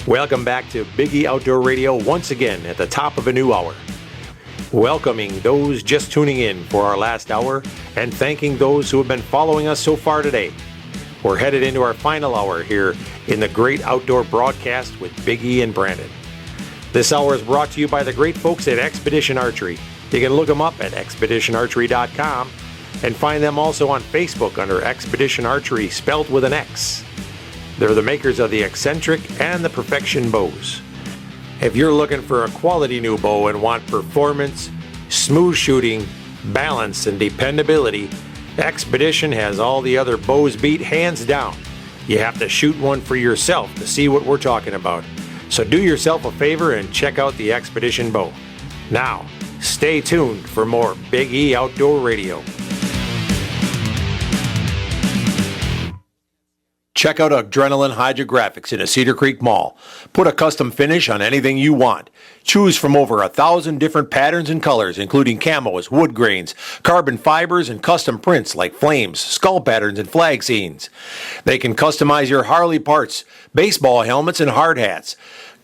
Welcome back to Big E Outdoor Radio once again at the top of a new hour. Welcoming those just tuning in for our last hour and thanking those who have been following us so far today. We're headed into our final hour here in the great outdoor broadcast with Big E and Brandon. This hour is brought to you by the great folks at Expedition Archery. You can look them up at expeditionarchery.com and find them also on Facebook under Expedition Archery, spelled with an X. They're the makers of the Eccentric and the Perfection bows. If you're looking for a quality new bow and want performance, smooth shooting, balance, and dependability, Expedition has all the other bows beat hands down. You have to shoot one for yourself to see what we're talking about. So do yourself a favor and check out the Expedition bow. Now, stay tuned for more Big E Outdoor Radio. Check out Adrenaline Hydrographics in a Cedar Creek Mall. Put a custom finish on anything you want. Choose from over 1,000 different patterns and colors, including camos, wood grains, carbon fibers, and custom prints like flames, skull patterns, and flag scenes. They can customize your Harley parts, baseball helmets, and hard hats,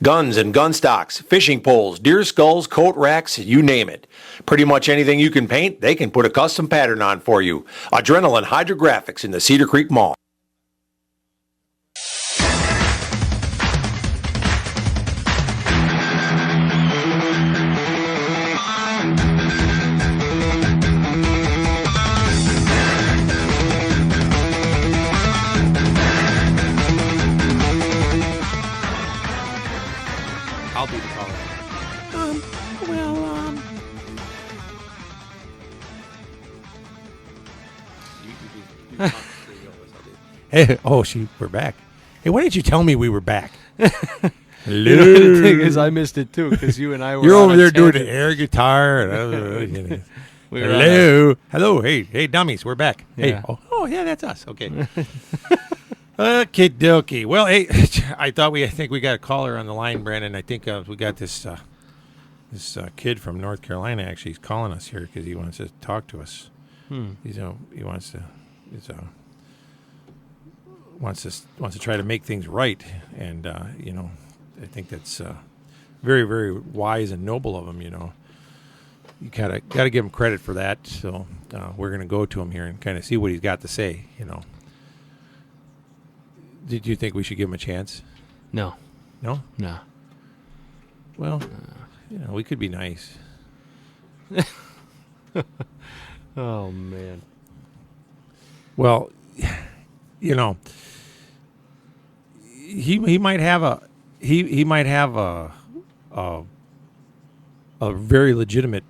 guns and gun stocks, fishing poles, deer skulls, coat racks, you name it. Pretty much anything you can paint, they can put a custom pattern on for you. Adrenaline Hydrographics in the Cedar Creek Mall. I'll be the caller. Hey, we're back. Hey, why didn't you tell me we were back? Hello. You know, the thing is, I missed it too because you and I were. You're over there doing tangent. the air guitar. Hello. Hey, dummies, we're back. Yeah. Hey, yeah, that's us. Okay. Okie dokie. Well, hey, I think we got a caller on the line, Brandon. I think we got this kid from North Carolina. Actually, he's calling us here because he wants to talk to us. He wants to try to make things right, and I think that's very, very wise and noble of him. You gotta give him credit for that. So we're gonna go to him here and kind of see what he's got to say. Did you think we should give him a chance? No. No? No. Well, we could be nice. Oh man. Well, he might have a very legitimate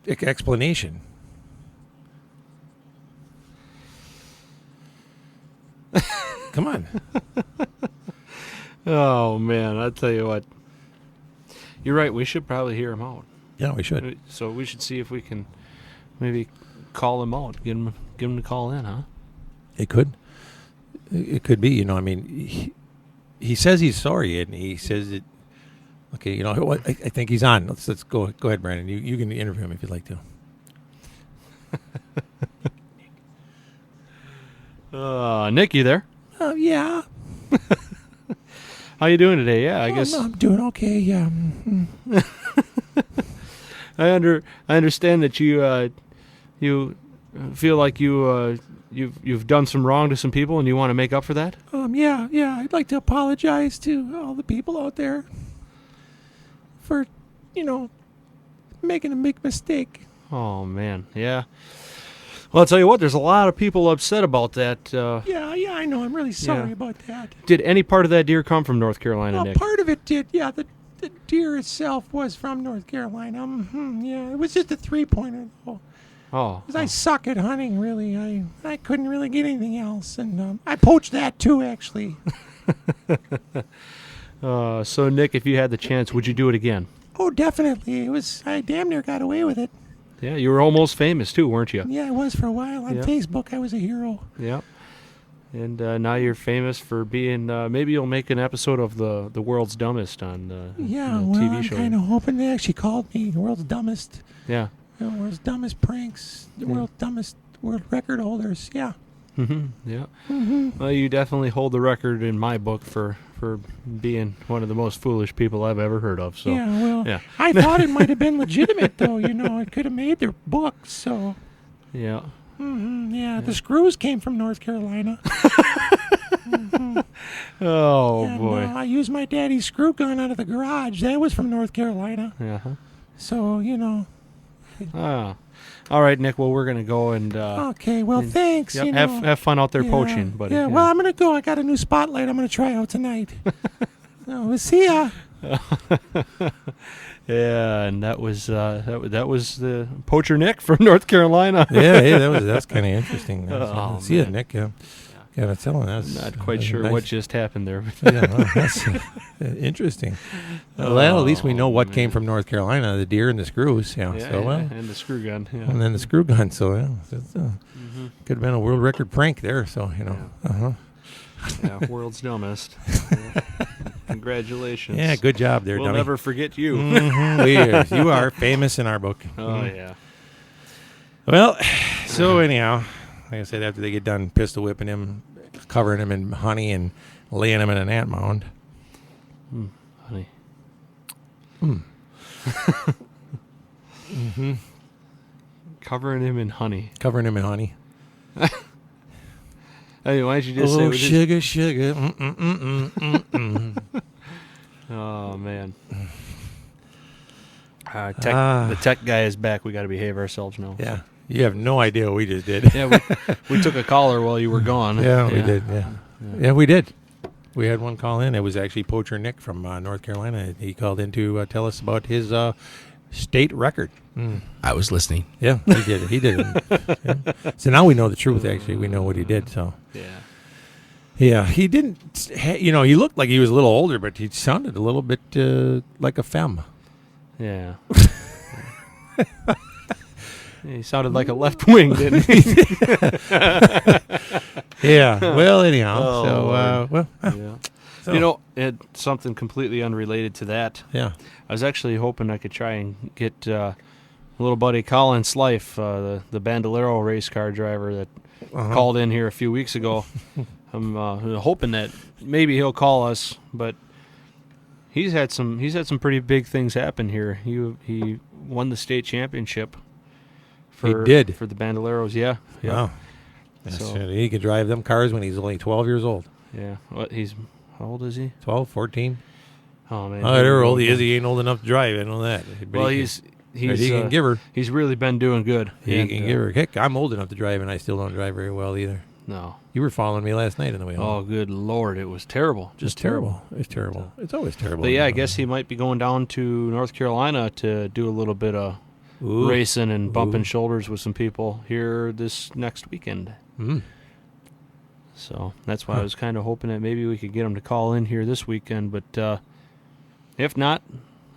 explanation. Come on. Oh man, I tell you what. You're right. We should probably hear him out. Yeah, we should. So we should see if we can maybe call him out. Get him to call in, huh? It could be. He says he's sorry, and he says it. Okay, what? I think he's on. Let's go. Go ahead, Brandon. You can interview him if you'd like to. Nick, you there? Yeah. How you doing today? Yeah, I guess I'm doing okay. Yeah. I understand that you feel like you've done some wrong to some people and you want to make up for that. Yeah. I'd like to apologize to all the people out there for making a big mistake. Oh man, yeah. Well, I'll tell you what, there's a lot of people upset about that. Yeah, I know. I'm really sorry about that. Did any part of that deer come from North Carolina, Nick? Part of it did, yeah. The deer itself was from North Carolina. Yeah, it was just a 3-pointer, though. Oh. 'Cause I suck at hunting, really. I couldn't really get anything else. And I poached that, too, actually. So, Nick, if you had the chance, would you do it again? Oh, definitely. I damn near got away with it. Yeah, you were almost famous, too, weren't you? Yeah, I was for a while. On Facebook, I was a hero. Yeah. And now you're famous for being, maybe you'll make an episode of the World's Dumbest on the TV show. I'm kind of hoping they actually called me the World's Dumbest. Yeah. World's Dumbest Pranks, the World's Dumbest World Record Holders. Yeah. Yeah. Well, you definitely hold the record in my book for being one of the most foolish people I've ever heard of. So Yeah, well, yeah. I thought it might have been legitimate, though. It could have made their books. So, Yeah. yeah, the screws came from North Carolina. Oh And, boy. I used my daddy's screw gun out of the garage. That was from North Carolina. Yeah. So, Ah. All right, Nick. Well, we're gonna go and okay, well, thanks. yep, have fun out there poaching, buddy. Yeah, well, I'm going to go. I got a new spotlight I'm going to try out tonight. So, we'll see ya. Yeah, and that was the poacher Nick from North Carolina. Yeah, that's kind of interesting. Oh, see ya, man. Nick. Yeah, that's telling us. Not quite sure nice. what just happened there. Yeah, well, that's interesting. Well, at least we know what came man. from North Carolina: the deer and the screws. Yeah, Yeah, so well, and the screw gun. Yeah. and then the screw gun. So yeah, could have been a world record prank there. So Yeah, world's dumbest. Yeah. Congratulations. Yeah, good job there, We'll dummy. never forget you. You are famous in our book. Oh yeah. Well, so anyhow, like I said, after they get done pistol whipping him, covering him in honey, and laying him in an ant mound. Honey. Covering him in honey. Covering him in honey. Hey, why don't you just say? Oh, what it- sugar, sugar. Oh man. The tech guy is back. We got to behave ourselves now. Yeah. You have no idea what we just did. Yeah, we took a caller while you were gone. Yeah, we did. Yeah, we did. We had one call in. It was actually Poacher Nick from North Carolina. He called in to tell us about his state record. I was listening. Yeah, he did it. He did it. Yeah. So now we know the truth, actually. We know what he did. So, yeah, he didn't, he looked like he was a little older, but he sounded a little bit like a femme. Yeah. He sounded like a left wing, didn't he? Yeah. Well, anyhow. Oh, yeah. So. It's something completely unrelated to that. Yeah. I was actually hoping I could try and get little buddy Colin Slife, the Bandolero race car driver that called in here a few weeks ago. I'm hoping that maybe he'll call us, but he's had some pretty big things happen here. He won the state championship. He did for the Bandoleros. Yeah. Wow. So, he could drive them cars when he's only 12 years old. Yeah. How old is he? 12, 14. Oh man. However old he is, he ain't old enough to drive. I know that. But Well, he can give her. He's really been doing good. He can give her. Heck, I'm old enough to drive, and I still don't drive very well either. No. You were following me last night on the way home. Oh, good Lord. It was terrible. Just terrible. It's terrible. It's always terrible. But yeah, I guess he might be going down to North Carolina to do a little bit of racing and bumping shoulders with some people here this next weekend. So that's why I was kind of hoping that maybe we could get him to call in here this weekend. But if not,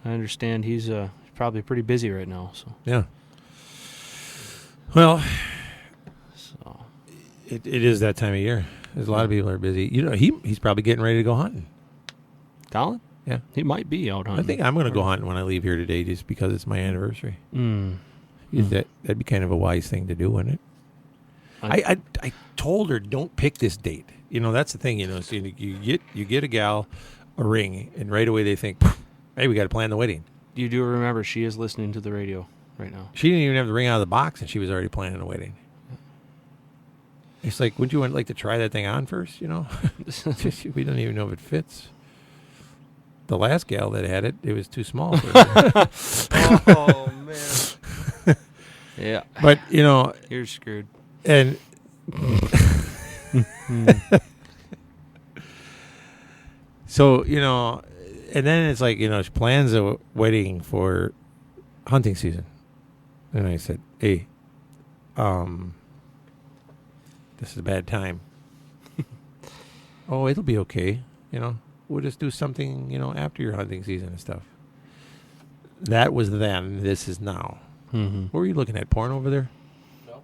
I understand he's probably pretty busy right now. So Yeah. Well, so it is that time of year. There's a lot of people are busy. He's probably getting ready to go hunting. Colin? Yeah. He might be out hunting. I think I'm going to go hunting when I leave here today just because it's my anniversary. That'd be kind of a wise thing to do, wouldn't it? I told her, don't pick this date. That's the thing. So you get a gal a ring, and right away they think, hey, we got to plan the wedding. You do remember she is listening to the radio right now. She didn't even have the ring out of the box, and she was already planning a wedding. It's like, wouldn't you like to try that thing on first? We don't even know if it fits. The last gal that had it was too small for her. Oh man. Yeah. But You're screwed. and so and then it's like she plans a wedding for hunting season, and I said, hey, this is a bad time. Oh, it'll be okay. We'll just do something after your hunting season and stuff. That was then. This is now. What were you looking at? Porn over there? No.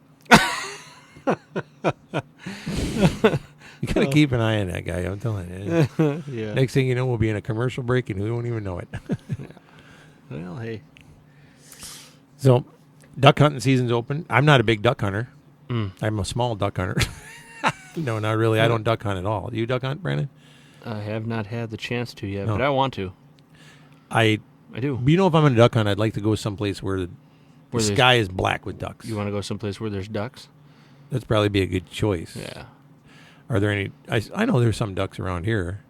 You got to keep an eye on that guy. I'm telling you. Yeah. Next thing you know, we'll be in a commercial break and we won't even know it. Well, hey. So, duck hunting season's open. I'm not a big duck hunter. I'm a small duck hunter. No, not really. I don't duck hunt at all. Do you duck hunt, Brandon? I have not had the chance to yet, No. but I want to. I do. You know, if I'm going to duck hunt, I'd like to go someplace where the Where there's- sky is black with ducks. You want to go someplace where there's ducks? That'd probably be a good choice. Yeah. Are there any? I know there's some ducks around here.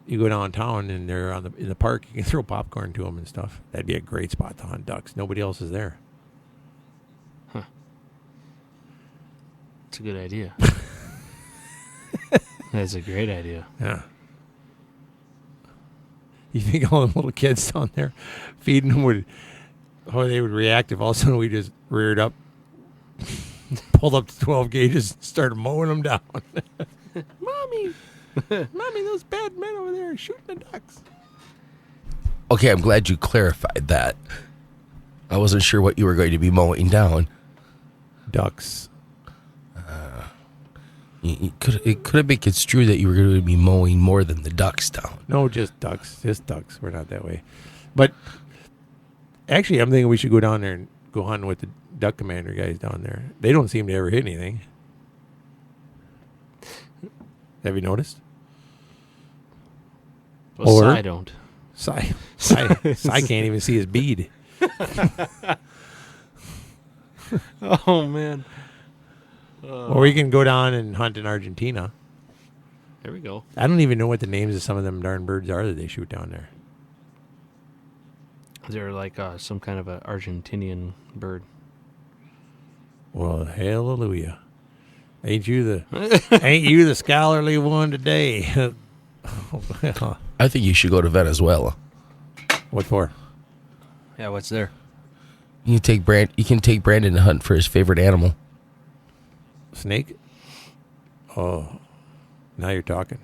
You go downtown and they're in the park. You can throw popcorn to them and stuff. That'd be a great spot to hunt ducks. Nobody else is there. It's a good idea. That's a great idea. Yeah. You think all them little kids down there feeding them how they would react if all of a sudden we just reared up, pulled up to 12 gauges and started mowing them down? Mommy, those bad men over there are shooting the ducks. Okay, I'm glad you clarified that. I wasn't sure what you were going to be mowing down. Ducks. It could have been construed that you were going to be mowing more than the ducks down. No, just ducks. Just ducks. We're not that way. But actually, I'm thinking we should go down there and go hunting with the duck commander guys down there. They don't seem to ever hit anything. Have you noticed? Well, Or- I don't. Cy can't even see his bead. Oh, man. Or we can go down and hunt in Argentina. There we go. I don't even know what the names of some of them darn birds are that they shoot down there. They're like some kind of an Argentinian bird. Well, hallelujah. Ain't you the scholarly one today? I think you should go to Venezuela. What for? Yeah, what's there? You can take Brandon to hunt for his favorite animal. Snake? Oh, now you're talking.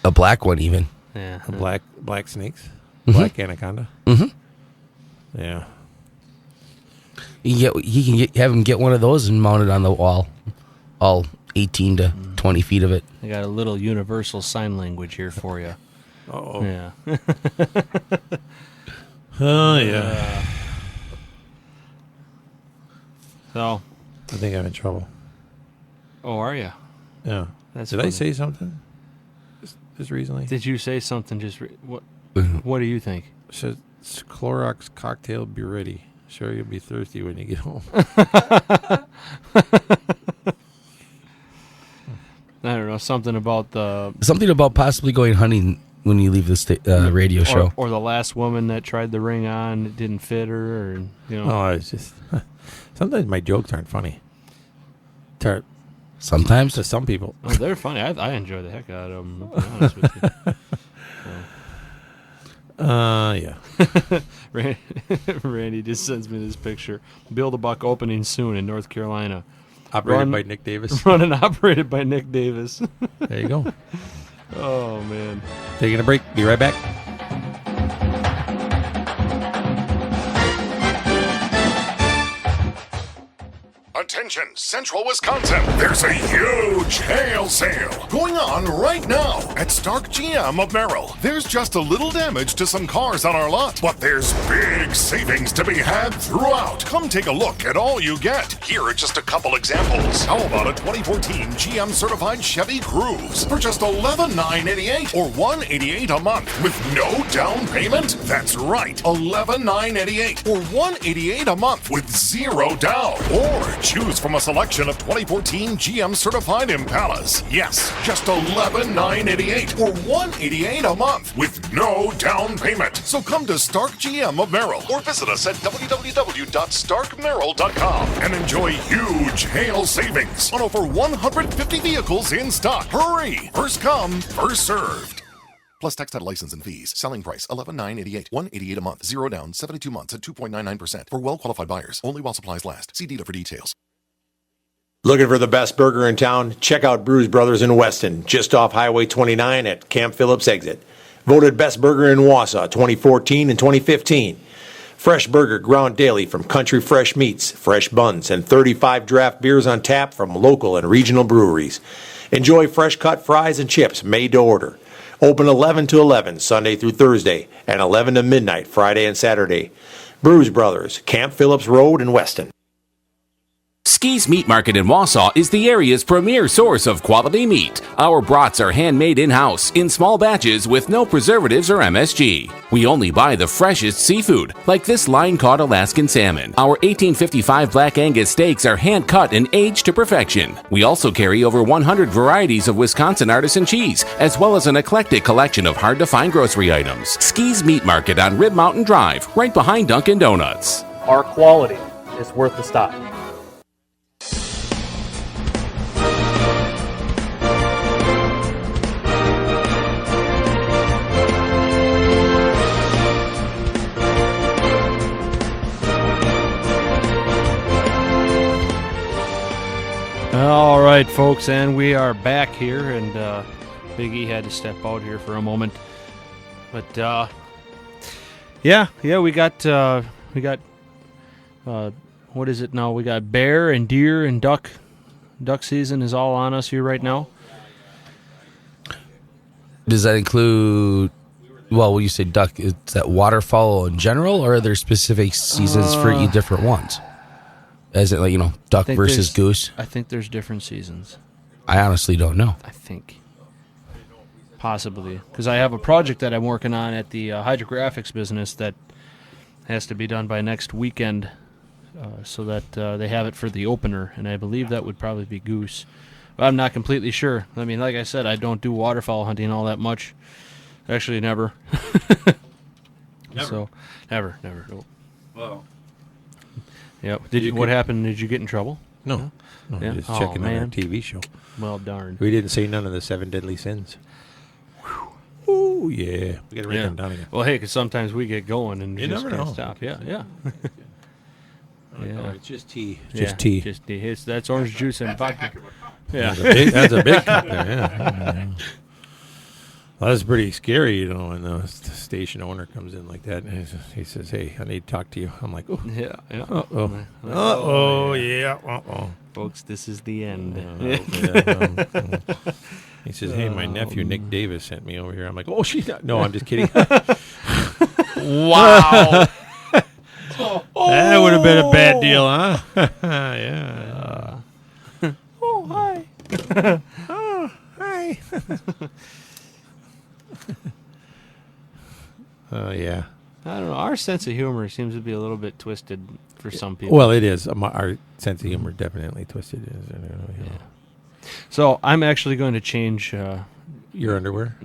A black one, even. Yeah. Black snakes? Black anaconda? Mm-hmm. Yeah. Have him get one of those and mount it on the wall. All 18 to 20 feet of it. I got a little universal sign language here for you. Oh. Yeah. Oh, yeah. So. I think I'm in trouble. Oh, are you? Yeah. That's Did funny. I say something just recently? Did you say something what? What do you think? Said Clorox cocktail be ready. Sure, you'll be thirsty when you get home. I don't know, something about Something about possibly going hunting when you leave the radio show. or the last woman that tried the ring on, it didn't fit her, or Oh, it's just sometimes my jokes aren't funny. Sometimes. To some people. Oh, they're funny. I enjoy the heck out of them. To be honest with you. Yeah. Randy just sends me this picture. Build a Buck opening soon in North Carolina. Operated by Nick Davis. Run and operated by Nick Davis. There you go. Oh, man. Taking a break. Be right back. Attention, Central Wisconsin. There's a huge hail sale going on right now at Stark GM of Merrill. There's just a little damage to some cars on our lot, but there's big savings to be had throughout. Come take a look at all you get. Here are just a couple examples. How about a 2014 GM certified Chevy Cruze for just $11,988 or $188 a month with no down payment? That's right, $11,988 or $188 a month with zero down. Or choose from a selection of 2014 GM certified Impalas. Yes, just $11,988 or $188 a month with no down payment. So come to Stark GM of Merrill or visit us at www.starkmerrill.com and enjoy huge hail savings on over 150 vehicles in stock. Hurry! First come, first served. Plus tax, title, license, and fees. Selling price $11,988. $188 a month. Zero down. 72 months at 2.99% for well-qualified buyers. Only while supplies last. See dealer for details. Looking for the best burger in town? Check out Bruise Brothers in Weston, just off Highway 29 at Camp Phillips exit. Voted best burger in Wausau 2014 and 2015. Fresh burger ground daily from country fresh meats, fresh buns, and 35 draft beers on tap from local and regional breweries. Enjoy fresh cut fries and chips made to order. Open 11 to 11 Sunday through Thursday and 11 to midnight Friday and Saturday. Bruise Brothers, Camp Phillips Road in Weston. Ski's Meat Market in Wausau is the area's premier source of quality meat. Our brats are handmade in-house in small batches with no preservatives or MSG. We only buy the freshest seafood, like this line-caught Alaskan salmon. Our 1855 Black Angus steaks are hand-cut and aged to perfection. We also carry over 100 varieties of Wisconsin artisan cheese, as well as an eclectic collection of hard-to-find grocery items. Ski's Meat Market on Rib Mountain Drive, right behind Dunkin' Donuts. Our quality is worth the stop. All right, folks, and we are back here, and Big E had to step out here for a moment, but yeah, we got what is it now? We got bear and deer and duck. Duck season is all on us here right now. Does that include? Well, when you say duck, is that waterfowl in general, or are there specific seasons for each different ones? Is it like, duck versus goose? I think there's different seasons. I honestly don't know. I think. Possibly. Because I have a project that I'm working on at the hydrographics business that has to be done by next weekend so that they have it for the opener, and I believe that would probably be goose. But I'm not completely sure. I mean, like I said, I don't do waterfowl hunting all that much. Actually, never. Never? So, never. No. Well. Yep. What happened? Did you get in trouble? No. Yeah? Just Oh, checking on our man. TV show. Well, darn. We didn't say none of the 7 deadly sins. Ooh, yeah. We got to write them down again. Well, hey, because sometimes we get going and You just never can't know. stop. Yeah. Oh, it's just tea. Yeah, Just tea. Just tea. That's orange juice and vodka. That's Yeah. that's a big cup there, yeah. Well, that's pretty scary, when the station owner comes in like that. And he says, "Hey, I need to talk to you." I'm like, "Oh, Yeah. oh, yeah, uh-oh." Folks, this is the end. He says, "Hey, my nephew Nick Davis sent me over here." I'm like, "Oh, no, I'm just kidding." Wow. That would have been a bad deal, huh? Yeah. Oh, hi. Oh, hi. Oh, yeah. I don't know. Our sense of humor seems to be a little bit twisted for some people. Well, it is. Our sense of humor definitely twisted. Yeah. So I'm actually going to change. Your underwear?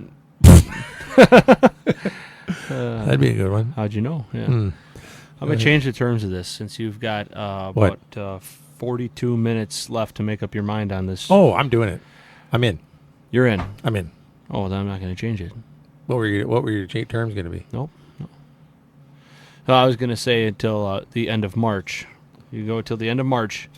That'd be a good one. How'd you know? Yeah. Hmm. I'm going to change the terms of this since you've got about 42 minutes left to make up your mind on this. Oh, I'm doing it. I'm in. You're in. I'm in. Oh, then I'm not going to change it. What were your terms going to be? Nope. No. No, I was going to say until the end of March. You go till the end of March.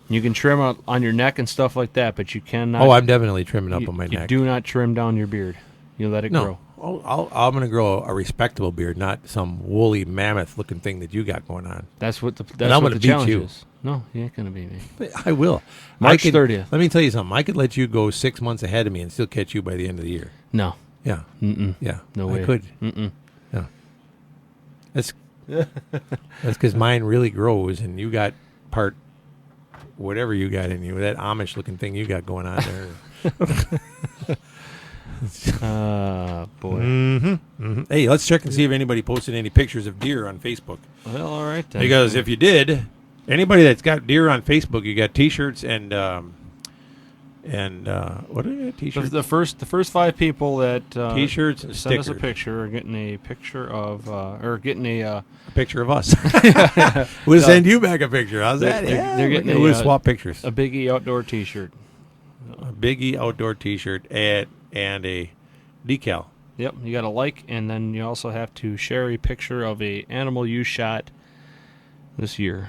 You can trim on your neck and stuff like that, but you cannot. Oh, I'm definitely trimming up on my neck. You do not trim down your beard. You let it grow. I'm going to grow a respectable beard, not some woolly mammoth-looking thing that you got going on. That's what the I'm gonna beat challenge you. is. No, you ain't going to beat me. I will. March 30th. Let me tell you something. I could let you go 6 months ahead of me and still catch you by the end of the year. No. Yeah. Mm-mm. Yeah. No way. I could. Mm-mm. Yeah. That's because mine really grows, and you got part whatever you got in you, that Amish-looking thing you got going on there. Boy. Mm-hmm. Mm-hmm. Hey, let's check and see if anybody posted any pictures of deer on Facebook. Well, all right then. Because if you did, anybody that's got deer on Facebook, you got T-shirts and what are you? T-shirts. The first 5 people that T-shirts and send us a stickers. picture are getting a picture of a picture of us. We'll send you back a picture. How's that? they're getting we'll swap pictures. a Big E outdoor T-shirt. A Big E outdoor T-shirt and a decal. Yep, you got to like, and then you also have to share a picture of a animal you shot this year.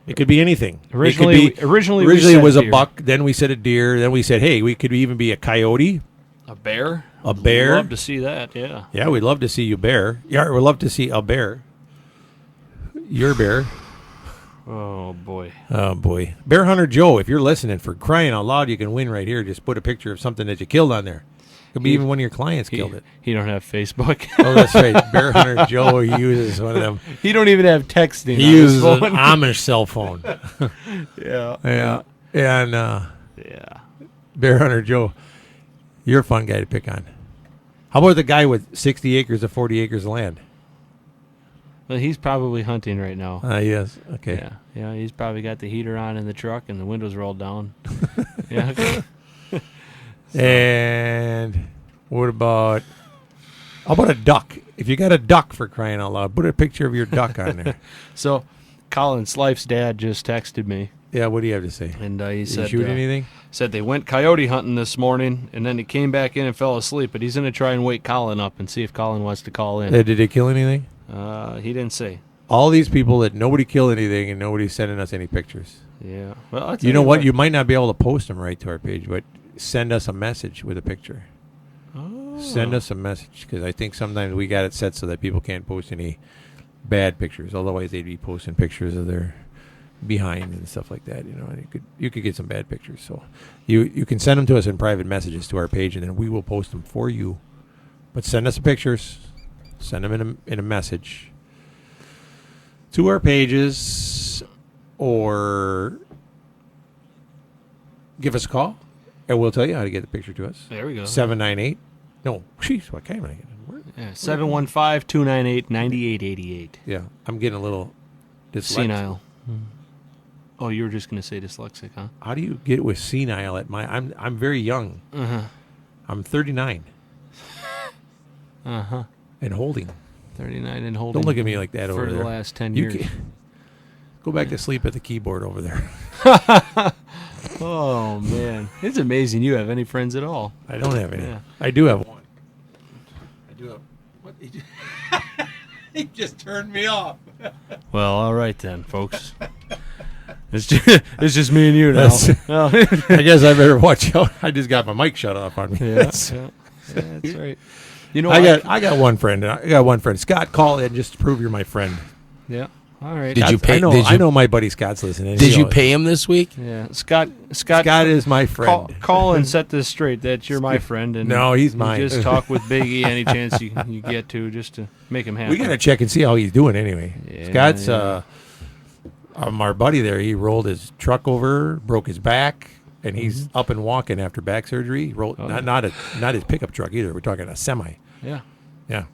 It could be anything. Originally we it said was a deer. buck. Then we said a deer. Then we said, hey, we could even be a coyote. A bear. A bear. I'd love to see that. Yeah. Yeah, we'd love to see you bear. Yeah, we'd love to see a bear. Your bear. Oh boy. Oh boy, Bear Hunter Joe, if you're listening, for crying out loud, you can win right here. Just put a picture of something that you killed on there. Could be even one of your clients killed it. He don't have Facebook. Oh, that's right. Bear Hunter Joe uses one of them. He don't even have texting. He uses an Amish cell phone. Yeah. Yeah. And Yeah. Bear Hunter Joe, you're a fun guy to pick on. How about the guy with 60 acres of 40 acres of land? Well, he's probably hunting right now. Yes. Okay. Yeah. Yeah. He's probably got the heater on in the truck and the windows rolled down. Yeah. And what about, how about a duck? If you got a duck, for crying out loud, put a picture of your duck on there. So, Colin Slife's dad just texted me, Yeah, what do you have to say? and he Did said, you shoot anything? said they went coyote hunting this morning, and then he came back in and fell asleep. But he's going to try and wake Colin up and see if Colin wants to call in. Did they kill anything? He didn't say. All these people that nobody killed anything and nobody's sending us any pictures. Yeah. Well, I'll tell You know what? You might not be able to post them right to our page, but send us a message with a picture. Oh. Send us a message, because I think sometimes we got it set so that people can't post any bad pictures. Otherwise, they'd be posting pictures of their behind and stuff like that. And you could get some bad pictures. So you can send them to us in private messages to our page, and then we will post them for you. But send us the pictures. Send them in a message to our pages, or give us a call, and we'll tell you how to get the picture to us. There we go. 798. No, jeez, what kind am I getting? Yeah, 715-298-9888. Yeah, I'm getting a little dyslexic. Senile. Oh, you were just going to say dyslexic, huh? How do you get with senile at my? I'm very young. Uh-huh. I'm 39 Uh-huh. and holding. 39 and holding. Don't look at me like that for over the there. last 10 You years. go back to sleep at the keyboard over there. Oh, man. It's amazing you have any friends at all. I don't have any. Yeah. I do have one. I do have. What? He just turned me off. Well, all right then, folks. It's just me and you now. Oh. I guess I better watch out. I just got my mic shut off on me. Yeah, that's right. You know, I got one friend. Scott, call in just to prove you're my friend. Yeah. All right. Did you pay? I know my buddy Scott's listening. Did you pay him this week? Yeah, Scott is my friend. Call and set this straight. That you're my friend, and No, he's mine. You just talk with Biggie any chance you get to, just to make him happy. We gotta check and see how he's doing anyway. Yeah, Scott's yeah. our buddy there. He rolled his truck over, broke his back, and he's up and walking after back surgery. He rolled not his pickup truck either. We're talking a semi. Yeah. Yeah.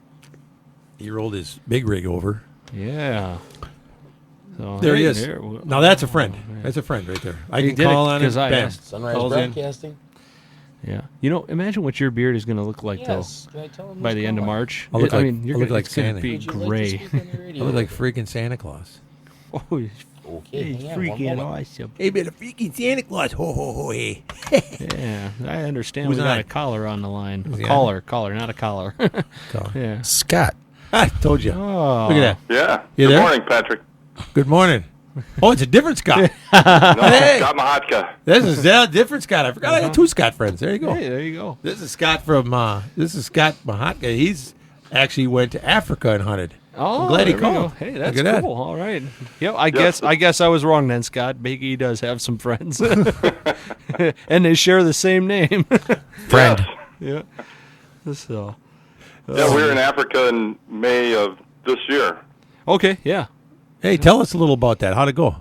He rolled his big rig over. Yeah. So, There he is. there- Now that's a friend. Oh, man. That's a friend right there. I He can did it call on him. 'cause I Bam. asked. Sunrise Calls in. Broadcasting. Yeah. You know, imagine what your beard is going to look like Yes. Can I tell him though by what's the end of going on? March. I'll look I like- mean, you're I'll look gonna, like it's going to Santa. be Would you like to gray. speak on the I radio? look like freaking Santa Claus. Oh, Okay, hang on, one moment. awesome. Hey, man, a freaking Santa Claus. Ho, ho, ho, hey. Yeah, I understand. Who's We got on? a collar on the line. Who's A he collar, not a collar. So, Yeah. Scott. I told you. Oh. Look at that. Yeah. You Good there? morning, Patrick. Good morning. Oh, it's a different Scott. No, Hey. Scott Mahatka. This is a different Scott. I forgot I had two Scott friends. There you go. Hey, there you go. This is Scott from. This is Scott Mahatka. He's actually went to Africa and hunted. Oh, I'm glad he there we go. called. Hey, Look that's at that. cool. All right. Yep. I guess I was wrong then, Scott. Biggie does have some friends, and they share the same name. Friend. Yeah. So. Yeah, we were in Africa in May of this year. Okay. Yeah. Hey, tell us a little about that. How'd it go?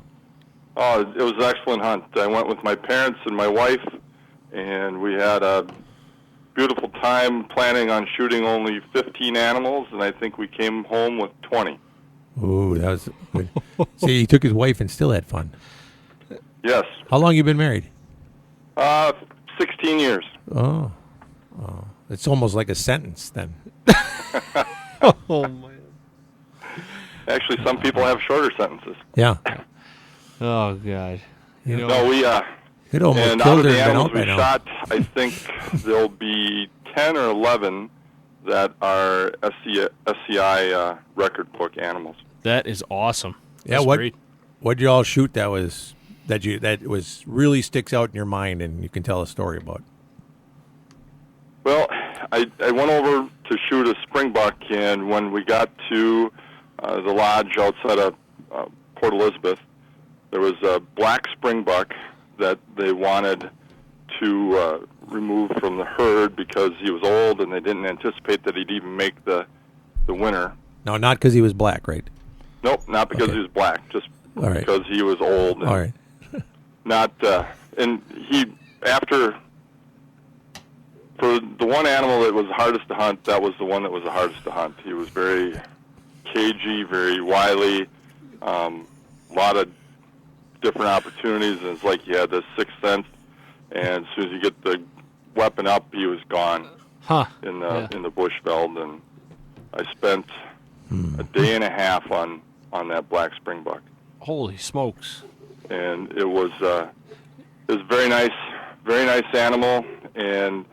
Oh, it was an excellent hunt. I went with my parents and my wife, and we had a beautiful time planning on shooting only 15 animals, and I think we came home with 20. Ooh, that was good. See, he took his wife and still had fun. Yes. How long you been married? 16 years. Oh, it's almost like a sentence then. Oh man. Actually, some people have shorter sentences. Yeah, Oh God. You know. No, we it almost and out killed of her the and been animals out by we now. shot, I think there'll be 10 or 11 that are SCI record book animals. That is awesome. Yeah, That's what great. what'd you all shoot that was really sticks out in your mind and you can tell a story about? Well, I went over to shoot a springbuck, and when we got to the lodge outside of Port Elizabeth, there was a black springbuck that they wanted to remove from the herd because he was old and they didn't anticipate that he'd even make the winter. No, not because he was black, right? Nope, not because he was black, just because he was old. And All right. Not, and he, after, for the one animal that was hardest to hunt, that was the one that was the hardest to hunt. He was very cagey, very wily, a lot of different opportunities, and it's like he had this sixth sense, and as soon as you get the weapon up, he was gone in the bush veld, and I spent a day and a half on that black springbuck. Holy smokes! And it was a very nice animal. And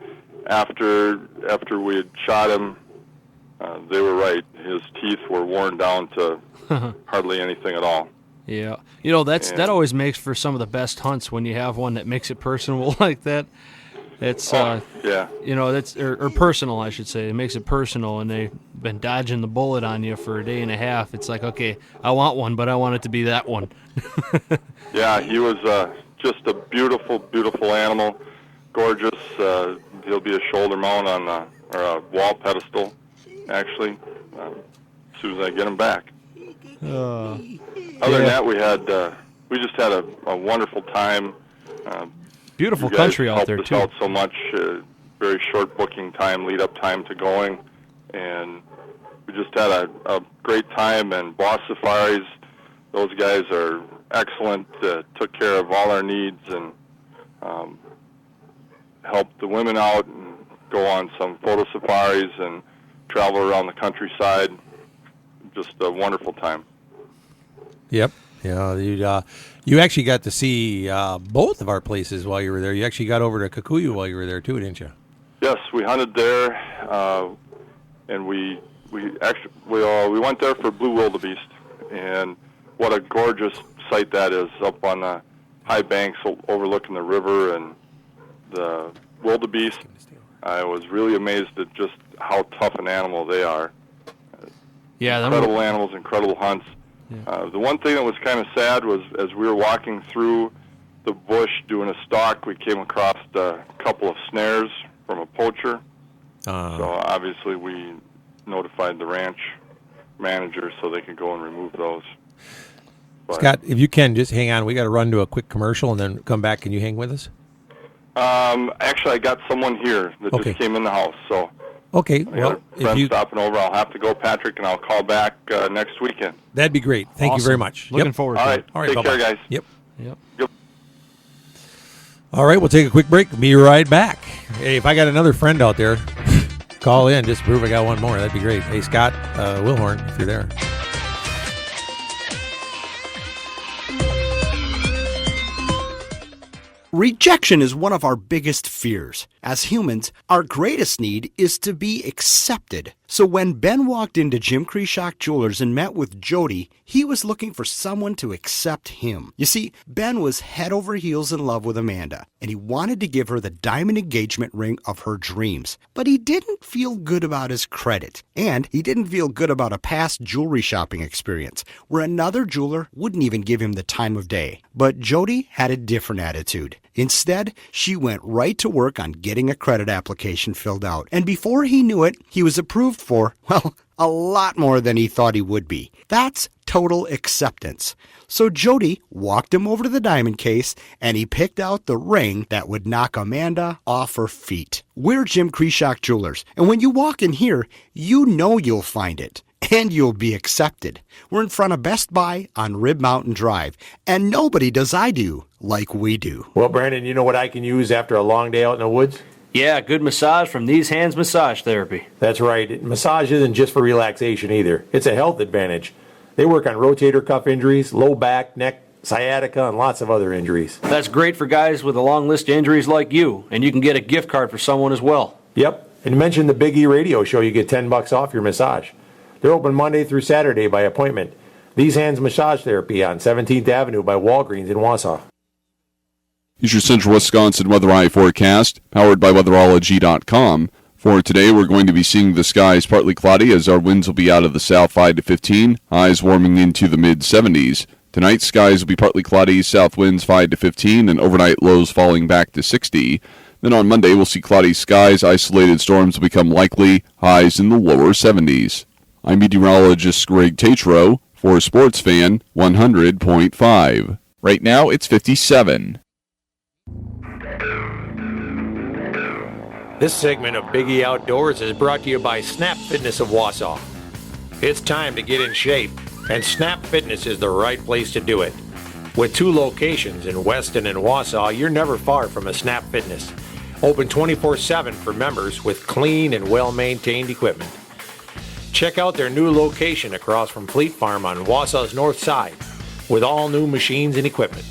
after we had shot him, they were right. His teeth were worn down to hardly anything at all. Yeah, that always makes for some of the best hunts when you have one that makes it personal like that. It's that's or personal, I should say. It makes it personal, and they've been dodging the bullet on you for a day and a half. It's like, okay, I want one, but I want it to be that one. Yeah, he was just a beautiful, beautiful animal, gorgeous. He'll be a shoulder mount or a wall pedestal, actually, as soon as I get him back. Other than that, we just had a wonderful time. Beautiful country out there, too. You guys helped us out so much. Very short booking time, lead-up time to going. And we just had a great time. And Boss Safaris, those guys are excellent, took care of all our needs and helped the women out and go on some photo safaris and travel around the countryside. Just a wonderful time. Yep. Yeah, you actually got to see both of our places while you were there. You actually got over to Kikuyu while you were there too, didn't you? Yes, we hunted there, and we went there for blue wildebeest, and what a gorgeous sight that is up on the high banks overlooking the river and the wildebeest. I was really amazed at just how tough an animal they are. Yeah, incredible animals, incredible hunts. Yeah. The one thing that was kind of sad was as we were walking through the bush doing a stalk, we came across a couple of snares from a poacher. So obviously we notified the ranch manager so they could go and remove those. But, Scott, if you can, just hang on. We got to run to a quick commercial and then come back. Can you hang with us? Actually, I got someone here that just came in the house, so... Okay, I got well, a friend stopping over. I'll have to go, Patrick, and I'll call back next weekend. That'd be great. Thank you very much. Looking forward to it. All right, take care, guys. Yep. Yep. All right, we'll take a quick break. Be right back. Hey, if I got another friend out there, call in just to prove I got one more. That'd be great. Hey, Scott Wilhorn, if you're there. Rejection is one of our biggest fears. As humans, our greatest need is to be accepted. So when Ben walked into Jim Kreshock Jewelers and met with Jody, he was looking for someone to accept him. You see, Ben was head over heels in love with Amanda, and he wanted to give her the diamond engagement ring of her dreams. But he didn't feel good about his credit, and he didn't feel good about a past jewelry shopping experience where another jeweler wouldn't even give him the time of day. But Jody had a different attitude. Instead, she went right to work on getting a credit application filled out. And before he knew it, he was approved for, well, a lot more than he thought he would be. That's total acceptance. So Jody walked him over to the diamond case, and he picked out the ring that would knock Amanda off her feet. We're Jim Kreshock Jewelers, and when you walk in here, you know you'll find it. And you'll be accepted. We're in front of Best Buy on Rib Mountain Drive, and nobody does I do like we do. Well, Brandon, you know what I can use after a long day out in the woods? Yeah, good massage from These Hands Massage Therapy. That's right. Massage isn't just for relaxation either. It's a health advantage. They work on rotator cuff injuries, low back, neck, sciatica, and lots of other injuries. That's great for guys with a long list of injuries like you, and you can get a gift card for someone as well. Yep, and mention the Big E radio show, you get $10 off your massage. They're open Monday through Saturday by appointment. These Hands Massage Therapy on 17th Avenue by Walgreens in Wausau. Here's your Central Wisconsin Weather Eye forecast, powered by weatherology.com. For today, we're going to be seeing the skies partly cloudy as our winds will be out of the south 5 to 15, highs warming into the mid-70s. Tonight, skies will be partly cloudy, south winds 5 to 15, and overnight lows falling back to 60. Then on Monday, we'll see cloudy skies. Isolated storms will become likely, highs in the lower 70s. I'm meteorologist Greg Tatro for Sports Fan 100.5. Right now, it's 57. This segment of Biggie Outdoors is brought to you by Snap Fitness of Wausau. It's time to get in shape, and Snap Fitness is the right place to do it. With 2 locations in Weston and Wausau, you're never far from a Snap Fitness. Open 24/7 for members with clean and well-maintained equipment. Check out their new location across from Fleet Farm on Wausau's north side with all new machines and equipment.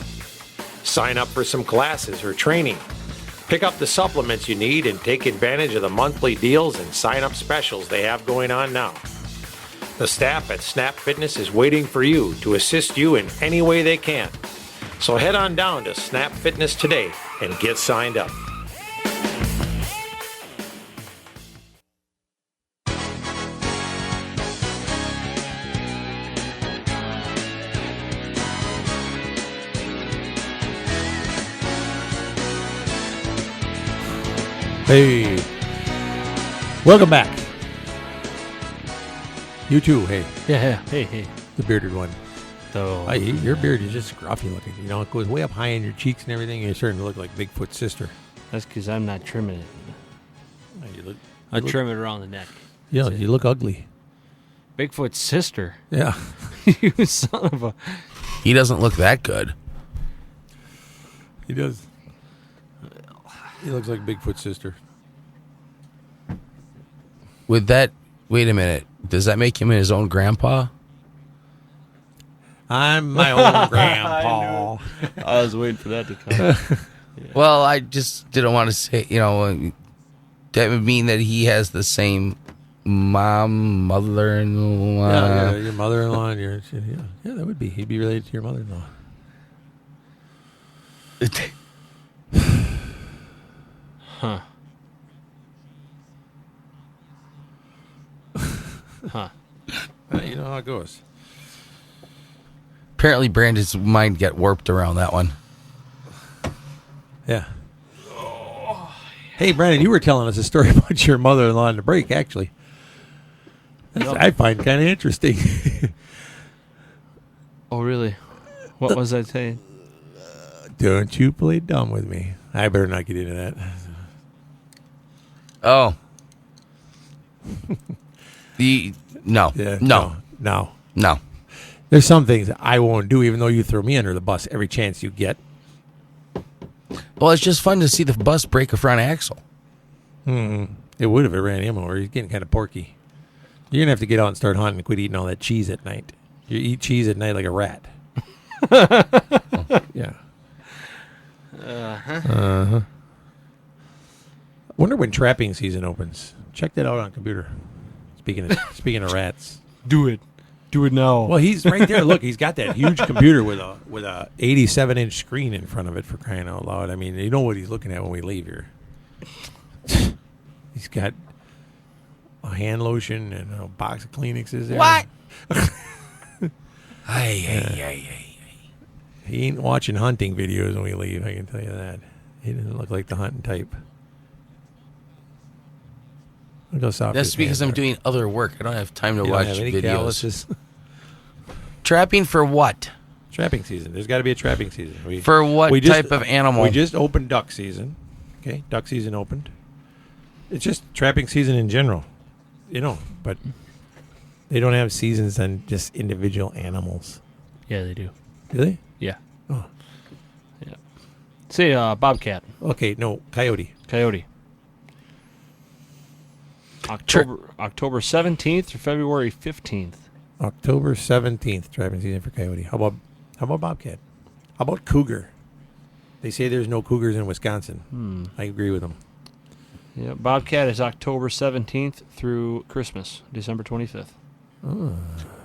Sign up for some classes or training. Pick up the supplements you need and take advantage of the monthly deals and sign-up specials they have going on now. The staff at Snap Fitness is waiting for you to assist you in any way they can. So head on down to Snap Fitness today and get signed up. Hey, welcome back. You too. Hey, Yeah. Hey. the bearded one. So Your beard is just scruffy looking. You know, it goes way up high in your cheeks and everything. You're starting to look like Bigfoot's sister. that's because I'm not trimming it. I trim it around the neck. Yeah, you look ugly. Bigfoot's sister. Yeah. You son of a. He doesn't look that good. He does. He looks like Bigfoot's sister. With that, wait a minute. Does that make him his own grandpa? I'm my own grandpa. I was waiting for that to come. Well, I just didn't want to say, that would mean that he has the same mother-in-law. Yeah, your mother-in-law and your... Yeah, that would be. He'd be related to your mother-in-law. Huh. Huh. You know how it goes. Apparently, Brandon's mind got warped around that one. Yeah. Hey, Brandon, you were telling us a story about your mother-in-law in the break, actually. I find kind of interesting. Oh, really? What was I saying? Don't you play dumb with me. I better not get into that. Oh. No. Yeah, No. No. There's some things that I won't do, even though you throw me under the bus every chance you get. Well, it's just fun to see the bus break a front axle. It would if it ran him over. He's getting kind of porky. You're going to have to get out and start hunting and quit eating all that cheese at night. You eat cheese at night like a rat. Yeah. Wonder when trapping season opens. Check that out on computer. Speaking of rats. Do it now. Well, he's right there. Look, he's got that huge computer with a 87-inch screen in front of it, for crying out loud. I mean, you know what he's looking at when we leave here. He's got a hand lotion and a box of Kleenexes there. What? Hey. He ain't watching hunting videos when we leave, I can tell you that. He doesn't look like the hunting type. Look how soft That's his because hands I'm are. doing other work. I don't have time to You watch don't have any videos. calluses. Trapping for what? Trapping season. There's got to be a trapping season. For what type of animal? We just opened duck season. Okay, duck season opened. It's just trapping season in general, but they don't have seasons on just individual animals. Yeah, they do. Really? Yeah. Oh. Yeah. Say bobcat. Okay, no, coyote. Coyote. October 17th through February 15th. October 17th, trapping season for coyote. How about bobcat? How about cougar? They say there's no cougars in Wisconsin. I agree with them. Yeah, bobcat is October 17th through Christmas, December 25th. Oh.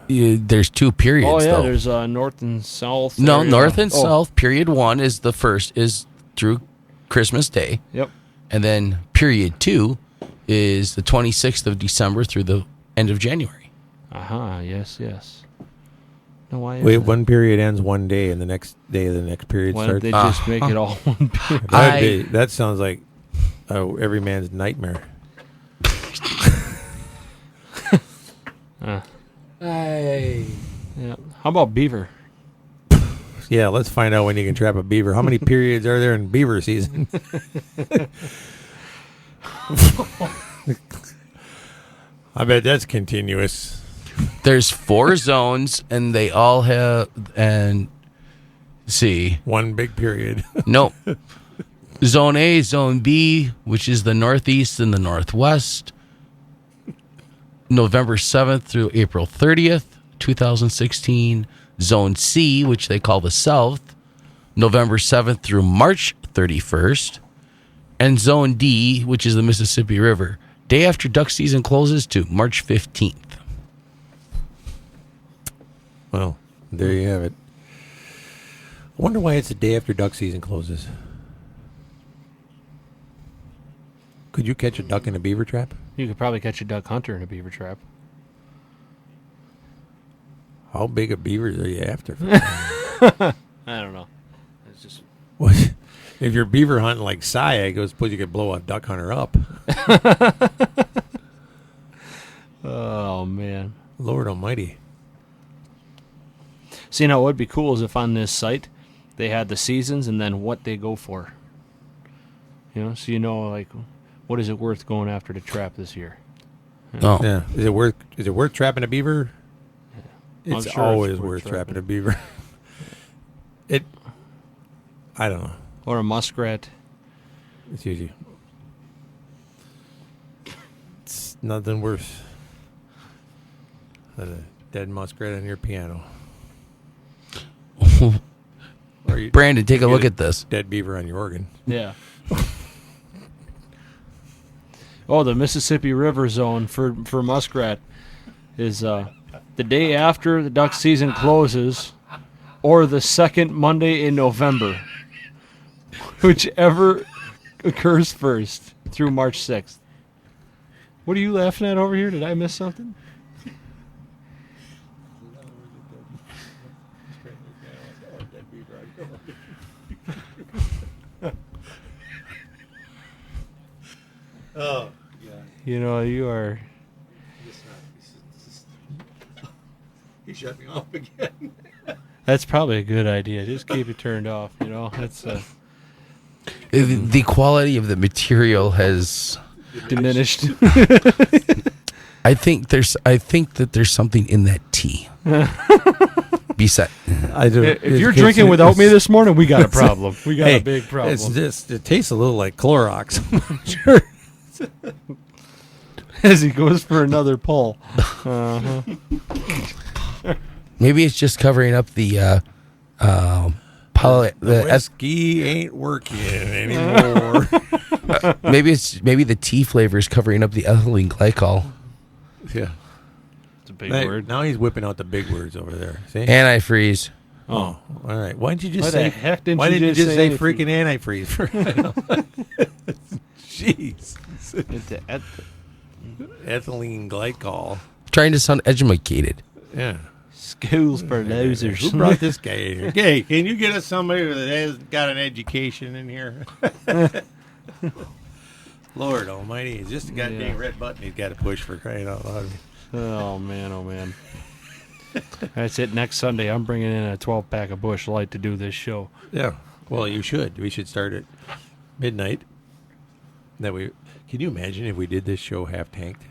There's 2 periods, Oh, yeah, though. there's north and south. No, area. north and south. Period 1 is the first, is through Christmas Day. Yep. And then period 2 is the 26th of December through the end of January. Yes. No, why? Wait, one period ends one day, and the next day the next period Why don't starts. they just make it all one period? That sounds like every man's nightmare. Yeah. How about beaver? Yeah, let's find out when you can trap a beaver. How many periods are there in beaver season? I bet that's continuous. There's 4 zones, and they all have one big period. Nope. Zone A, Zone B, which is the northeast and the northwest, November 7th through April 30th, 2016. Zone C, which they call the south, November 7th through March 31st. And Zone D, which is the Mississippi River, day after duck season closes to March 15th. Well, there you have it. I wonder why it's the day after duck season closes. Could you catch a duck in a beaver trap? You could probably catch a duck hunter in a beaver trap. How big a beaver are you after? I don't know. It's just what? If you're beaver hunting like Sayag, I suppose you could blow a duck hunter up. Oh man, Lord Almighty! See, now what would be cool is if on this site they had the seasons and then what they go for. You know, so you know, like, what is it worth going after to trap this year? Oh, Yeah, is it worth trapping a beaver? I'm It's sure always it's worth worth trapping a beaver. I don't know. Or a muskrat. It's usually it's nothing worse than a dead muskrat on your piano. Or you Brandon, take a get look at this. Dead beaver on your organ. Yeah. Oh, the Mississippi River zone for muskrat is the day after the duck season closes or the second Monday in November. Whichever occurs first through March 6th. What are you laughing at over here? Did I miss something? Oh, yeah. You know, you are... He shut me off again. That's probably a good idea. Just keep it turned off, you know? That's The quality of the material has diminished. I think that there's something in that tea. Besides, I do. If you're drinking without me this morning, we got a problem. We got a big problem. It's just, it tastes a little like Clorox. Sure. As he goes for another pull. Uh-huh. maybe it's just covering up the The whiskey ain't working anymore. maybe the tea flavor is covering up the ethylene glycol. Yeah. It's a big word. Now he's whipping out the big words over there. See? Antifreeze. Oh, all right. Why didn't you just Why say? the heck didn't why you didn't just you say just say freaking antifreeze? Jeez. Ethylene glycol. Trying to sound educated. Yeah. Schools for losers. Who brought this guy in here? Hey, can you get us somebody that has got an education in here? Lord Almighty, it's just a goddamn red button he's got to push for crying out loud. Oh, man, oh, man. That's it. Next Sunday, I'm bringing in a 12-pack of Busch Light to do this show. Yeah. Well, you should. We should start at midnight. Can you imagine if we did this show half tanked?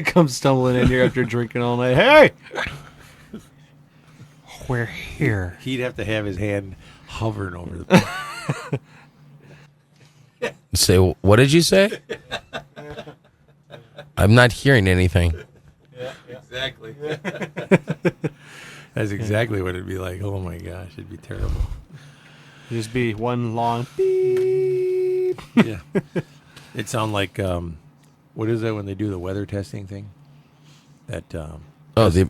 Come stumbling in here after drinking all night. Hey! We're here. He'd have to have his hand hovering over the... Say, what did you say? I'm not hearing anything. Yeah, exactly. That's exactly what it'd be like. Oh my gosh, it'd be terrible. Just be one long beep. Yeah. It'd sound like, what is that when they do the weather testing thing? That, the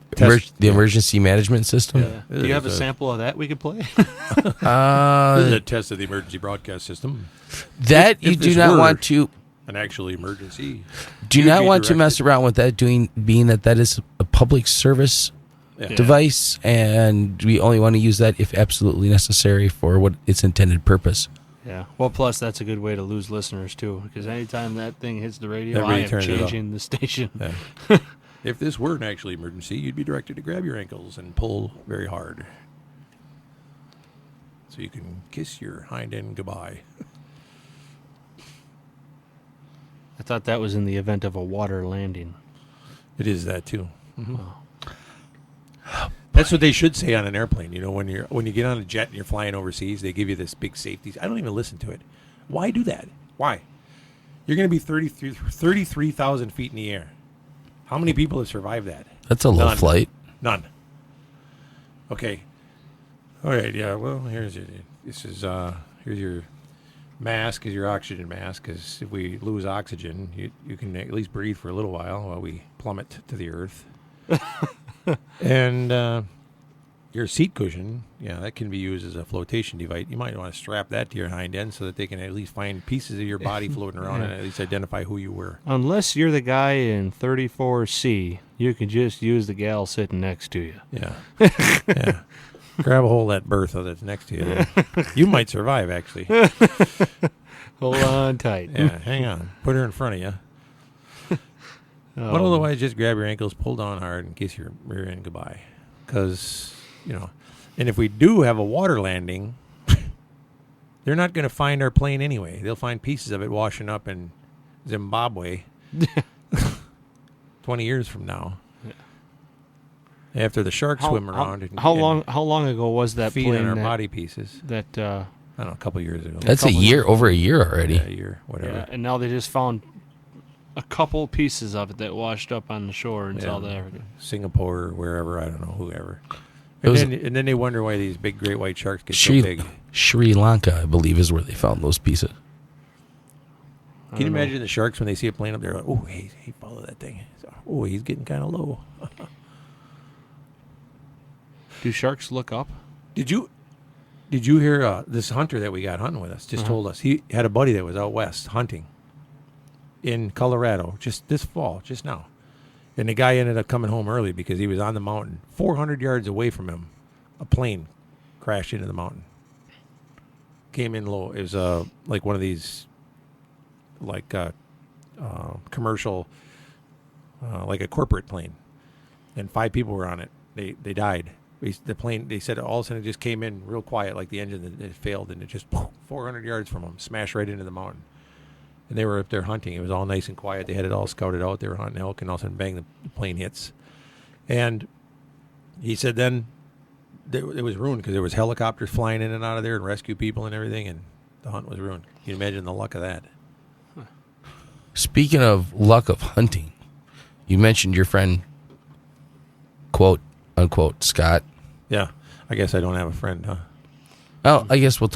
emergency management system? Yeah. Do you have a sample of that we could play? This is a test of the emergency broadcast system. That you do not want to... An actual emergency. Do not want to mess around with that, being that is a public service device, and we only want to use that if absolutely necessary for what its intended purpose. Yeah. Well, plus that's a good way to lose listeners too, because anytime that thing hits the radio, Everybody I am turns it changing the station. Yeah. If this were an actual emergency, you'd be directed to grab your ankles and pull very hard, so you can kiss your hind end goodbye. I thought that was in the event of a water landing. It is that too. Mm-hmm. Oh. That's what they should say on an airplane. You know, when you get on a jet and you're flying overseas, they give you this big safety. I don't even listen to it. Why do that? Why? You're going to be 33,000 feet in the air. How many people have survived that? That's a low flight. None. Okay. All right. Yeah. Well, here's your mask, is your oxygen mask. Because if we lose oxygen, you can at least breathe for a little while we plummet to the earth. And your seat cushion, that can be used as a flotation device. You might want to strap that to your hind end so that they can at least find pieces of your body floating around and at least identify who you were. Unless you're the guy in 34C, you can just use the gal sitting next to you. Yeah. Yeah. Grab a hold of that Bertha that's next to you. You might survive, actually. Hold on tight. Yeah, hang on. Put her in front of you. But otherwise, just grab your ankles, pull down hard, and kiss your rear end goodbye. Because, and if we do have a water landing, they're not going to find our plane anyway. They'll find pieces of it washing up in Zimbabwe 20 years from now. Yeah. After the sharks swim around. How long ago was that feed plane? On our body pieces. That I don't know, a couple years ago. That's over a year already. Yeah, a year, whatever. Yeah, and now they just found a couple pieces of it that washed up on the shore in South Africa. Singapore or wherever, I don't know, whoever. And then they wonder why these big great white sharks get so big. Sri Lanka, I believe, is where they found those pieces. Can you imagine the sharks when they see a plane up there? Like, oh, hey, follow that thing. Oh, he's getting kind of low. Do sharks look up? Did you hear this hunter that we got hunting with us just told us he had a buddy that was out west hunting in Colorado just this fall, just now. And the guy ended up coming home early because he was on the mountain. 400 yards away from him, a plane crashed into the mountain. Came in low. It was like one of these commercial, like a corporate plane. And 5 people were on it. They died. The plane, they said all of a sudden it just came in real quiet, like the engine it failed, and it just 400 yards from them, smashed right into the mountain. And they were up there hunting. It was all nice and quiet. They had it all scouted out. They were hunting elk, and all of a sudden, bang, the plane hits. And he said then it was ruined because there was helicopters flying in and out of there and rescue people and everything, and the hunt was ruined. Can you imagine the luck of that? Speaking of luck of hunting, you mentioned your friend, quote, unquote, Scott. Yeah. I guess I don't have a friend, huh? Oh, I guess we'll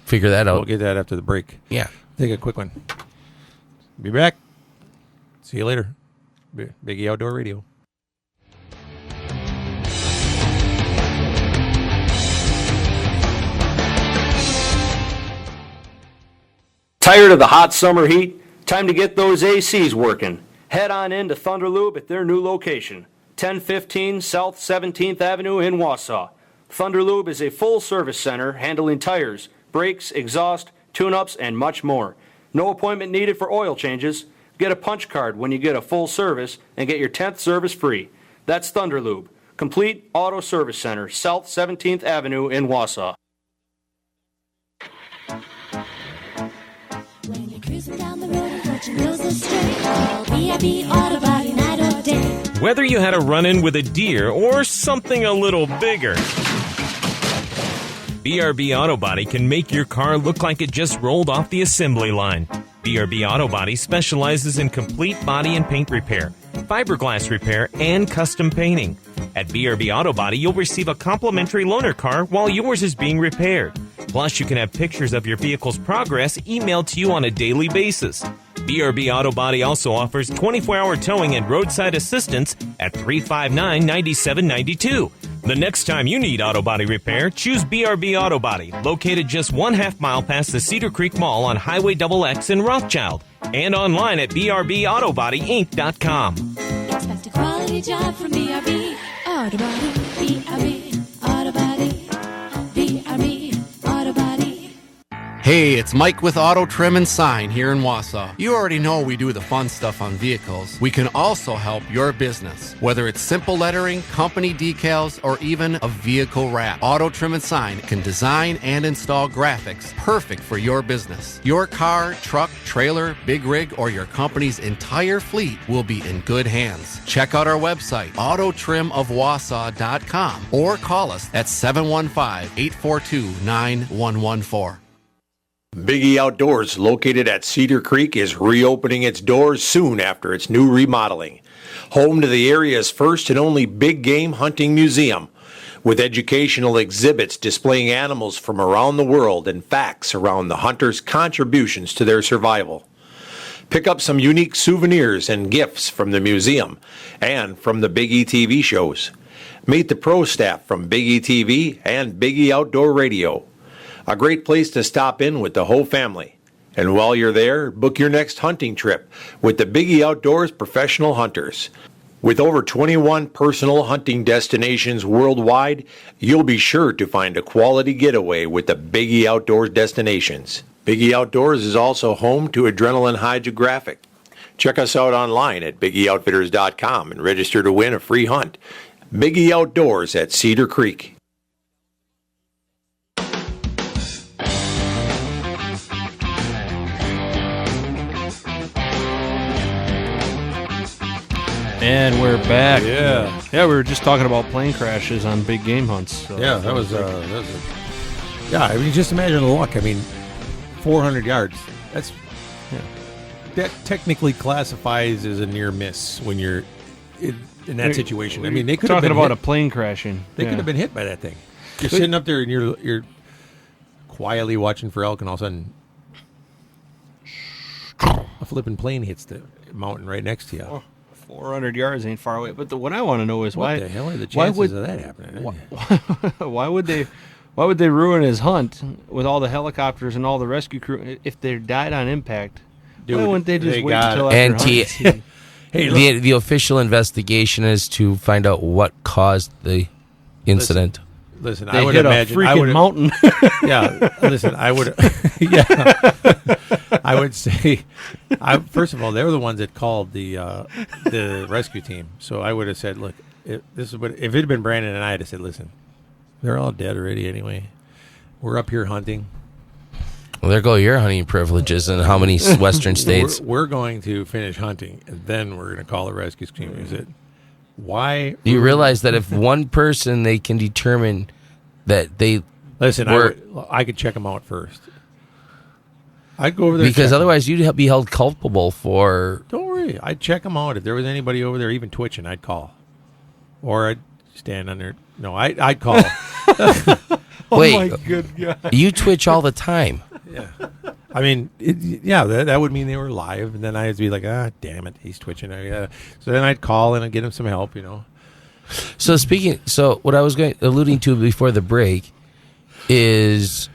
figure that out. We'll get that after the break. Yeah. Take a quick one. Be back. See you later. Biggie Outdoor Radio. Tired of the hot summer heat? Time to get those ACs working. Head on in to Thunder Lube at their new location, 1015 South 17th Avenue in Wausau. Thunder Lube is a full-service center handling tires, brakes, exhaust, tune-ups, and much more. No appointment needed for oil changes. Get a punch card when you get a full service and get your 10th service free. That's Thunder Lube, complete auto service center, South 17th Avenue in Wausau. When you're cruising down the road and watching goes astray, call B.I.B. Auto Body night or day. Whether you had a run-in with a deer or something a little bigger, BRB Auto Body can make your car look like it just rolled off the assembly line. BRB Auto Body specializes in complete body and paint repair, fiberglass repair, and custom painting. At BRB Auto Body, you'll receive a complimentary loaner car while yours is being repaired. Plus, you can have pictures of your vehicle's progress emailed to you on a daily basis. BRB Auto Body also offers 24-hour towing and roadside assistance at 359-9792. The next time you need auto body repair, choose BRB Auto Body, located just 1/2 mile past the Cedar Creek Mall on Highway XX in Rothschild, and online at brbautobodyinc.com. Expect a quality job from BRB Auto Body. B-I-B, Auto Body. B-I-B, Auto Body. Hey, it's Mike with Auto Trim and Sign here in Wausau. You already know we do the fun stuff on vehicles. We can also help your business, whether it's simple lettering, company decals, or even a vehicle wrap. Auto Trim and Sign can design and install graphics perfect for your business. Your car, truck, trailer, big rig, or your company's entire fleet will be in good hands. Check out our website, autotrimofwausau.com, or call us at 715-842-9114. Biggie Outdoors, located at Cedar Creek, is reopening its doors soon after its new remodeling. Home to the area's first and only big game hunting museum, with educational exhibits displaying animals from around the world and facts around the hunters' contributions to their survival. Pick up some unique souvenirs and gifts from the museum and from the Biggie TV shows. Meet the pro staff from Biggie TV and Biggie Outdoor Radio. A great place to stop in with the whole family. And while you're there, book your next hunting trip with the Biggie Outdoors Professional Hunters. With over 21 personal hunting destinations worldwide, you'll be sure to find a quality getaway with the Biggie Outdoors destinations. Biggie Outdoors is also home to Adrenaline Hydrographic. Check us out online at BiggieOutfitters.com and register to win a free hunt. Biggie Outdoors at Cedar Creek. And we're back. Yeah. Yeah, we were just talking about plane crashes on big game hunts. So Yeah, that was yeah, I mean, just imagine the luck. I mean, 400 yards. That's that technically classifies as a near miss when you're in that situation. I mean, they could have talking been about hit. a plane crashing. They could have been hit by that thing. You're sitting up there and you're quietly watching for elk, and all of a sudden, a flipping plane hits the mountain right next to you. Oh, 400 yards ain't far away. But what I want to know is What why the hell are the chances of that happening? Why would they ruin his hunt with all the helicopters and all the rescue crew if they died on impact? Dude, why wouldn't they just they wait got until it. after And hunting season? Hey, the official investigation is to find out what caused the incident. Listen, They I would hit imagine a freaking mountain. Yeah, listen, I would. Yeah, I would say. First of all, they were the ones that called the rescue team. So I would have said, "Look, if it had been Brandon and I, I'd have said, listen, they're all dead already anyway. We're up here hunting. Well, there go your hunting privileges in how many western states. We're going to finish hunting, and then we're going to call the rescue team. Is it why? You realize that if one person, they can determine that they Listen, I could check them out first. I'd go over there because otherwise you'd be held culpable for. Don't worry, I'd check them out. If there was anybody over there even twitching, I'd call, or I'd stand on there. No, I'd call. Wait, Oh my good God. you twitch all the time. Yeah, I mean, that would mean they were live, and then I'd be like, damn it, he's twitching. So then I'd call and I'd get him some help, So what I was alluding to before the break is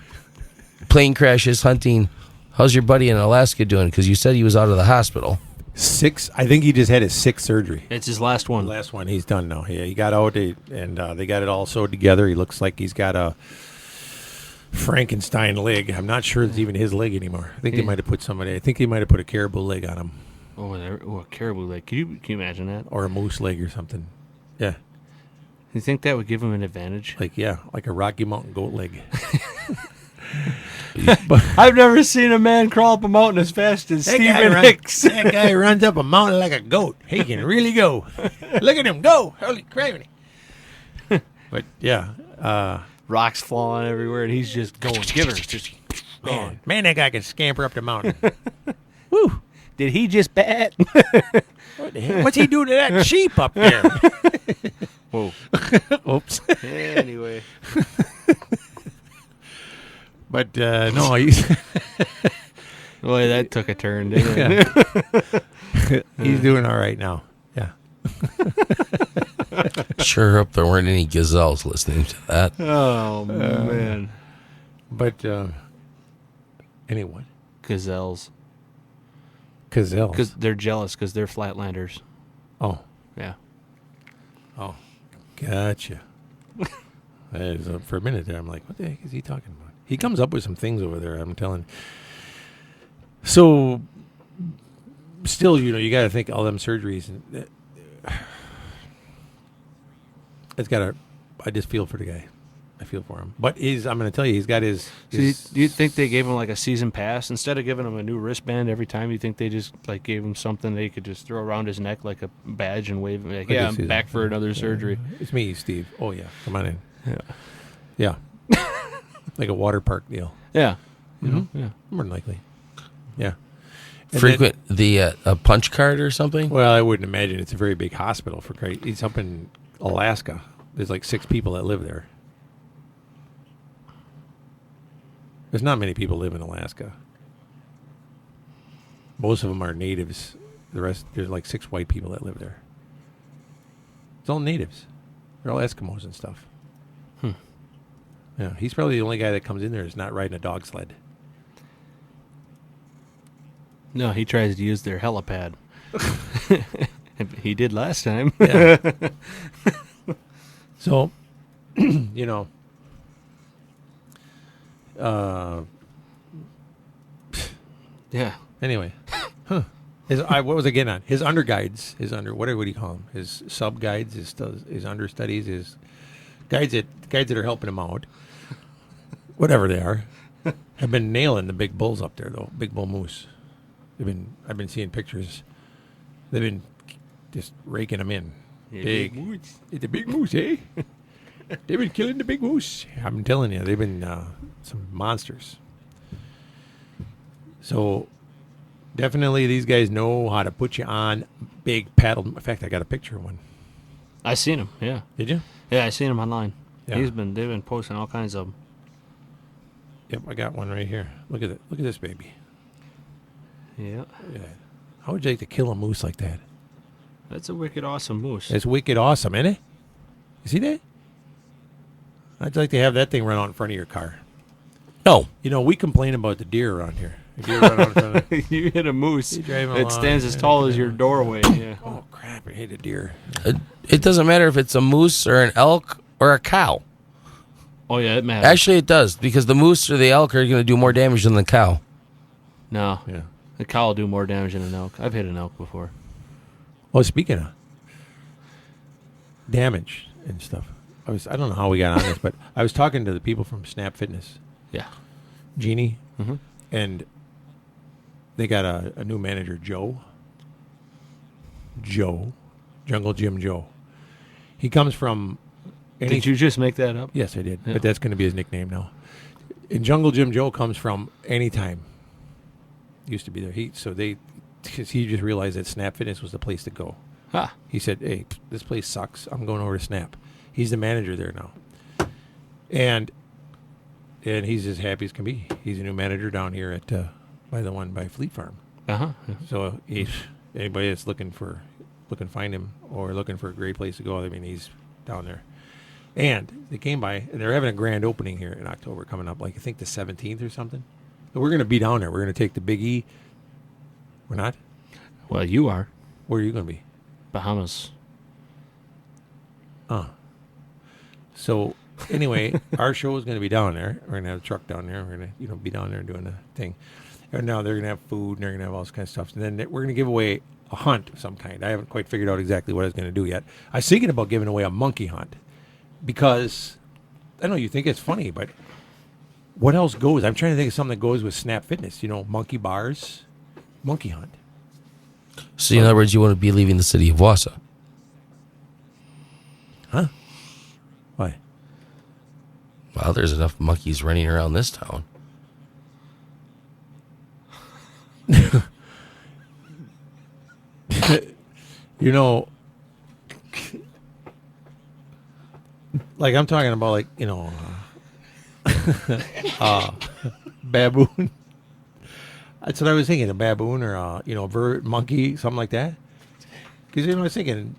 plane crashes, hunting. How's your buddy in Alaska doing? Because you said he was out of the hospital. 6. I think he just had his 6th surgery. It's his last one. Last one. He's done now. Yeah, he got out and they got it all sewed together. He looks like he's got a Frankenstein leg. I'm not sure it's even his leg anymore. I think they might have put a caribou leg on him. Oh, a caribou leg. Can you imagine that? Or a moose leg or something. Yeah. You think that would give him an advantage? Like a Rocky Mountain goat leg. I've never seen a man crawl up a mountain as fast as Stephen Hicks. That guy runs up a mountain like a goat. He can really go. Look at him go. Holy crap. But yeah. Rocks falling everywhere, and he's just going. Just going. Man, that guy can scamper up the mountain. Woo! Did he just bat? What the hell? What's he doing to that sheep up there? Whoa. Oops. Anyway. But no, he's boy, that took a turn, didn't it? he's doing all right now. Yeah. Sure hope there weren't any gazelles listening to that. Oh man. But anyone? Gazelles. Gazelles. Because they're jealous because they're flatlanders. Oh. Yeah. Oh. Gotcha. For a minute there, I'm like, what the heck is he talking about? He comes up with some things over there, I'm telling. So, still, you got to think all them surgeries. And I just feel for the guy. I feel for him. But I'm going to tell you, he's got his... Do you think they gave him like a season pass? Instead of giving him a new wristband every time, you think they just like gave him something they could just throw around his neck like a badge and wave, like, yeah, I'm back for another surgery. It's me, Steve. Oh, yeah. Come on in. Yeah. Yeah. Like a water park deal. Yeah. Yeah. More than likely. Yeah. And Frequent a punch card or something? Well, I wouldn't imagine. It's a very big hospital for Christ. It's up in Alaska. There's like 6 people that live there. There's not many people live in Alaska. Most of them are natives. The rest, there's like 6 white people that live there. It's all natives. They're all Eskimos and stuff. Yeah, he's probably the only guy that comes in there is not riding a dog sled. No, he tries to use their helipad. He did last time. Yeah. So, yeah. Anyway, what was I getting on? His underguides, what do you call them? His sub guides, his understudies, his guides that are helping him out, whatever they are, have been nailing the big bulls up there though, big bull moose. I've been seeing pictures. They've been just raking them in. Yeah, big moose. It's a big moose, eh? They've been killing the big moose. I'm telling you, they've been some monsters. So, definitely these guys know how to put you on big paddle. In fact, I got a picture of one. I seen him, yeah. Did you? Yeah, I seen him online. Yeah. They've been posting all kinds of them. Yep, I got one right here. Look at it. Look at this baby. Yeah. Look at that. How would you like to kill a moose like that? That's a wicked awesome moose. It's wicked awesome, isn't it? You see that? I'd like to have that thing run out in front of your car. No. We complain about the deer around here. The deer run out in front of You hit a moose. driving It along, stands as tall as your doorway. Yeah. Oh, crap. I hate a deer. It doesn't matter if it's a moose or an elk or a cow. Oh, yeah, it matters. Actually, it does, because the moose or the elk are going to do more damage than the cow. No. Yeah. The cow will do more damage than an elk. I've hit an elk before. Well, speaking of damage and stuff, I don't know how we got on this, but I was talking to the people from Snap Fitness. Yeah. Jeannie. Mm-hmm. And they got a new manager, Joe. Jungle Jim Joe. He comes from... Did you just make that up? Yes, I did. Yeah. But that's going to be his nickname now. And Jungle Jim Joe comes from Anytime. Used to be there. Because he just realized that Snap Fitness was the place to go. Ah. He said, hey, this place sucks. I'm going over to Snap. He's the manager there now. And he's as happy as can be. He's a new manager down here at by Fleet Farm. Uh-huh. Yeah. So anybody that's looking to find him or looking for a great place to go, I mean, he's down there. And they came by, and they're having a grand opening here in October coming up, like I think the 17th or something. But we're going to be down there. We're going to take the Big E. We're not? Well, you are. Where are you going to be? Bahamas. So anyway, our show is going to be down there. We're going to have a truck down there. We're going to be down there doing a thing. And now they're going to have food, and they're going to have all this kind of stuff. And then we're going to give away a hunt of some kind. I haven't quite figured out exactly what I was going to do yet. I was thinking about giving away a monkey hunt because, I know you think it's funny, but what else goes? I'm trying to think of something that goes with Snap Fitness. Monkey bars, monkey hunt. So, in other words, you want to be leaving the city of Wausau. Huh? Why? Well, there's enough monkeys running around this town. Like I'm talking about, baboon. That's what I was thinking, a baboon or a bird, monkey, something like that. Because I was thinking,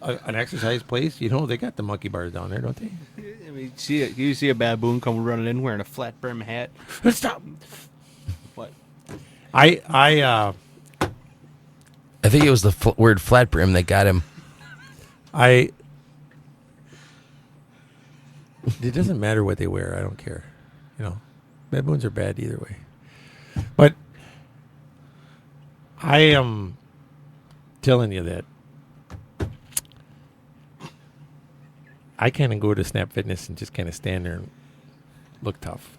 an exercise place, they got the monkey bars down there, don't they? I mean, you see a baboon come running in wearing a flat brim hat. Stop. What? I think it was the word flat brim that got him. It doesn't matter what they wear. I don't care. Baboons are bad either way. But I am telling you that I kind of go to Snap Fitness and just kind of stand there and look tough.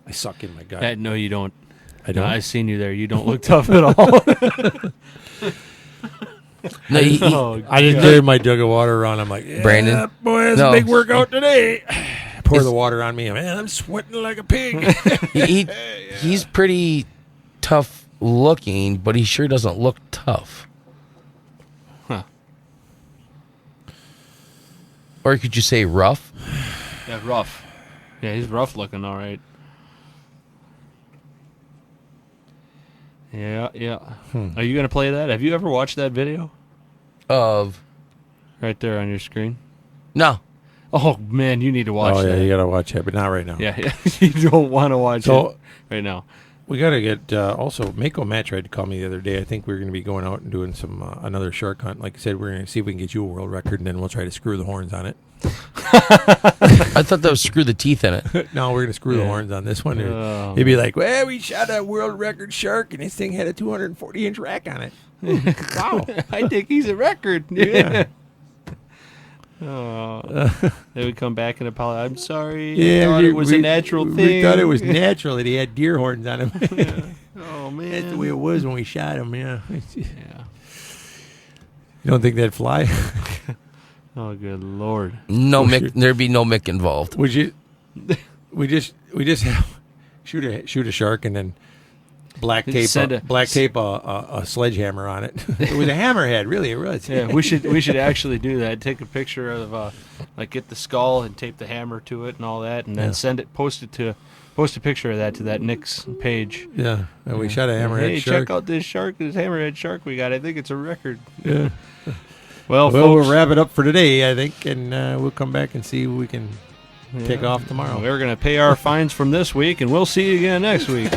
I suck in my gut. No, you don't. I don't. No, I've seen you there. You don't look tough at all. No, I just carry my jug of water around. I'm like, Brandon, boy, that's a big workout today. Pour the water on me. Man, I'm sweating like a pig. He's pretty tough looking, but he sure doesn't look tough. Huh. Or could you say rough? Yeah, rough. Yeah, he's rough looking, all right. Yeah. Are you going to play that? Have you ever watched that video? Of? Right there on your screen? No. Oh, man, you need to watch that. Oh, yeah, you got to watch it, but not right now. Yeah. You don't want to watch it right now. We got to get, also, Mako Matt tried to call me the other day. I think we're going to be going out and doing some another shark hunt. Like I said, we're going to see if we can get you a world record, and then we'll try to screw the horns on it. I thought that was screw the teeth in it. No, we're going to screw the horns on this one. It'd be like, well, we shot a world record shark, and this thing had a 240-inch rack on it. Wow. I think he's a record. Yeah. They would come back and apologize. I'm sorry. Yeah, I thought it was a natural thing. We thought it was natural that he had deer horns on him. Yeah. Oh, man. That's the way it was when we shot him, yeah. Yeah. You don't think that'd fly? Oh, good Lord. No, Mick, there'd be no Mick involved. Would you? We just have shoot a shark and then black tape a sledgehammer on it. It was a hammerhead, really. It was. Yeah, we should actually do that. Take a picture of get the skull and tape the hammer to it and all that, and then post a picture of that to that Nick's page. Yeah, and we shot a hammerhead shark. Hey, check out this hammerhead shark we got. I think it's a record. Yeah. Well, we'll wrap it up for today, I think, and we'll come back and see if we can take off tomorrow. We're going to pay our fines from this week, and we'll see you again next week.